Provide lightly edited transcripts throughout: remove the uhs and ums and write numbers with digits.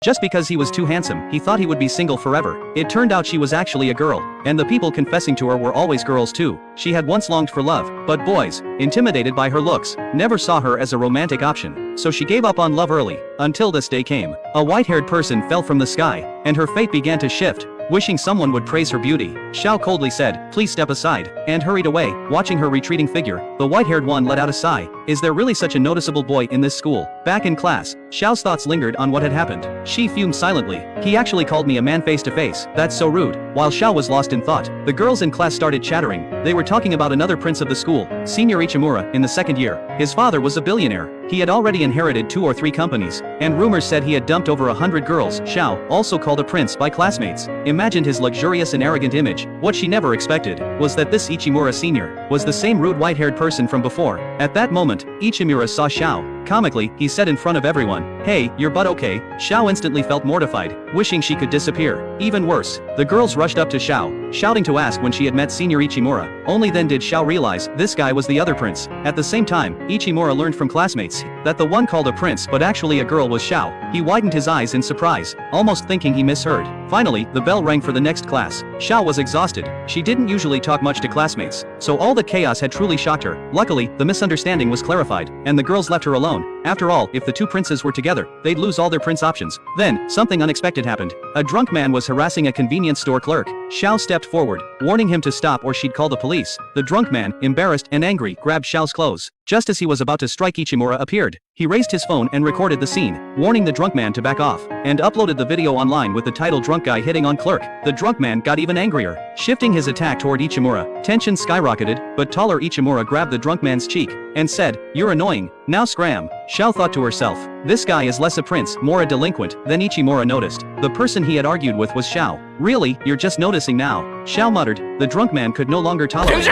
Just because he was too handsome, he thought he would be single forever. It turned out she was actually a girl, and the people confessing to her were always girls too. She had once longed for love, but boys, intimidated by her looks, never saw her as a romantic option. So she gave up on love early, until this day came. A white-haired person fell from the sky, and her fate began to shift. Wishing someone would praise her beauty, Xiao coldly said, "Please step aside," and hurried away. Watching her retreating figure, the white-haired one let out a sigh. Is there really such a noticeable boy in this school? Back in class, Xiao's thoughts lingered on what had happened. She fumed silently. He actually called me a man face to face. That's so rude. While Xiao was lost in thought, the girls in class started chattering. They were talking about another prince of the school, Senior Ichimura, in the second year. His father was a billionaire. He had already inherited 2 or 3 companies, and rumors said he had dumped over 100 girls. Xiao, also called a prince by classmates, imagined his luxurious and arrogant image. What she never expected was that this Ichimura Senior was the same rude white-haired person from before. At that moment, Ichimura saw Xiao. Comically, he said in front of everyone, "Hey, your butt okay?" Xiao instantly felt mortified, wishing she could disappear. Even worse, the girls rushed up to Xiao, shouting to ask when she had met Senior Ichimura. Only then did Xiao realize this guy was the other prince. At the same time, Ichimura learned from classmates that the one called a prince but actually a girl was Xiao. He widened his eyes in surprise, almost thinking he misheard. Finally, the bell rang for the next class. Xiao was exhausted. She didn't usually talk much to classmates, so all the chaos had truly shocked her. Luckily, the misunderstanding was clarified, and the girls left her alone. After all, if the 2 princes were together, they'd lose all their prince options. Then, something unexpected happened. A drunk man was harassing a convenience store clerk. Xiao stepped forward, warning him to stop or she'd call the police. The drunk man, embarrassed and angry, grabbed Xiao's clothes. Just as he was about to strike, Ichimura appeared. He raised his phone and recorded the scene, warning the drunk man to back off, and uploaded the video online with the title "Drunk Guy Hitting on Clerk." The drunk man got even angrier, shifting his attack toward Ichimura. Tension skyrocketed, but taller Ichimura grabbed the drunk man's cheek and said, "You're annoying. Now scram." Xiao thought to herself, this guy is less a prince, more a delinquent. Then Ichimura noticed. The person he had argued with was Xiao. "Really, you're just noticing now?" Xiao muttered. The drunk man could no longer tolerate it.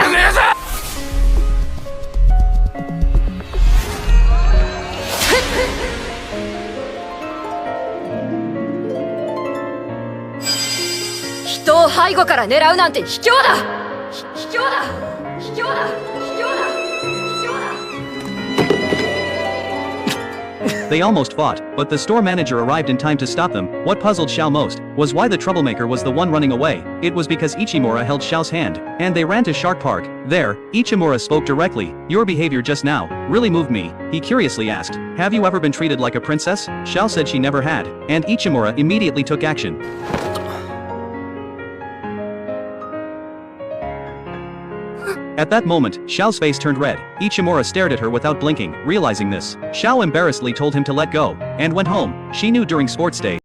人を背後から狙うなんて卑怯だ。卑怯だ。卑怯だ。卑怯だ。卑怯だ。 They almost fought, but the store manager arrived in time to stop them. What puzzled Xiao most was why the troublemaker was the one running away. It was because Ichimura held Xiao's hand, and they ran to Shark Park. There, Ichimura spoke directly. "Your behavior just now really moved me." He curiously asked, "Have you ever been treated like a princess?" Xiao said she never had, and Ichimura immediately took action. At that moment, Xiao's face turned red. Ichimura stared at her without blinking. Realizing this, Xiao embarrassedly told him to let go, and went home. She knew during sports day,